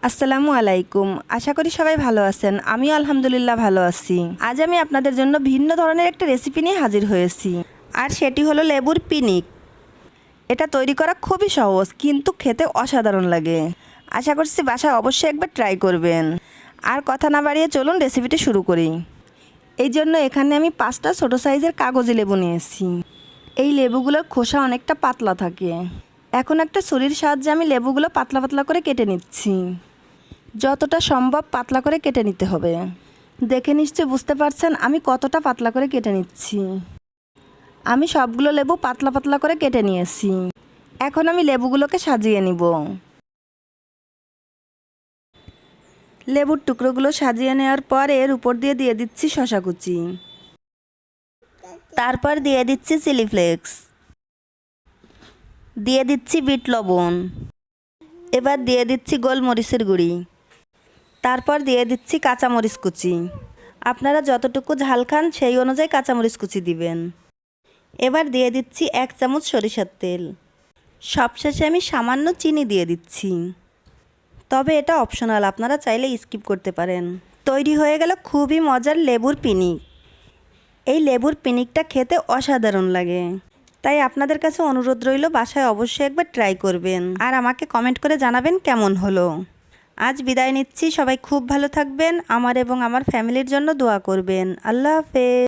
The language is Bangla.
আসসালামু আলাইকুম। আশা করি সবাই ভালো আছেন। আমিও আলহামদুলিল্লাহ ভালো আছি। আজ আমি আপনাদের জন্য ভিন্ন ধরনের একটা রেসিপি নিয়ে হাজির হয়েছি, আর সেটি হলো লেবুর পিনিক। এটা তৈরি করা খুবই সহজ, কিন্তু খেতে অসাধারণ লাগে। আশা করছি বাসায় অবশ্যই একবার ট্রাই করবেন। আর কথা না বাড়িয়ে চলুন রেসিপিটি শুরু করি। এই জন্য এখানে আমি 5টা ছোটো সাইজের কাগজি লেবু নিয়েছি। এই লেবুগুলোর খোসা অনেকটা পাতলা থাকে। এখন একটা ছুরির সাহায্যে আমি লেবুগুলো পাতলা পাতলা করে কেটে নিচ্ছি। যতটা সম্ভব পাতলা করে কেটে নিতে হবে। দেখে নিশ্চয়ই বুঝতে পারছেন আমি কতটা পাতলা করে কেটে নিচ্ছি। আমি সবগুলো লেবু পাতলা পাতলা করে কেটে নিয়েছি। এখন আমি লেবুগুলোকে সাজিয়ে নিব। লেবুর টুকরোগুলো সাজিয়ে নেওয়ার পর এর উপর দিয়ে দিচ্ছি শসা কুচি, তারপর দিয়ে দিচ্ছি চিলি ফ্লেক্স, দিয়ে দিচ্ছি বিট লবণ, এবার দিয়ে দিচ্ছি গোলমরিচের গুঁড়ি, তারপর দিয়ে দিচ্ছি কাঁচামরিচ কুচি। আপনারা যতটুকু ঝাল খান সেই অনুযায়ী কাঁচামরিচ কুচি দিবেন। এবার দিয়ে দিচ্ছি 1 চামচ সরিষার তেল। সবশেষে আমি সামান্য চিনি দিয়ে দিচ্ছি, তবে এটা অপশনাল, আপনারা চাইলে স্কিপ করতে পারেন। তৈরি হয়ে গেল খুবই মজার লেবুর পিনিক। এই লেবুর পিনিকটা খেতে অসাধারণ লাগে, তাই আপনাদের কাছে অনুরোধ রইল বাসায় অবশ্যই একবার ট্রাই করবেন, আর আমাকে কমেন্ট করে জানাবেন কেমন হলো। আজ বিদায় নিচ্ছি, সবাই খুব ভালো থাকবেন, আমার এবং আমার ফ্যামিলির জন্য দোয়া করবেন। আল্লাহ হাফেজ।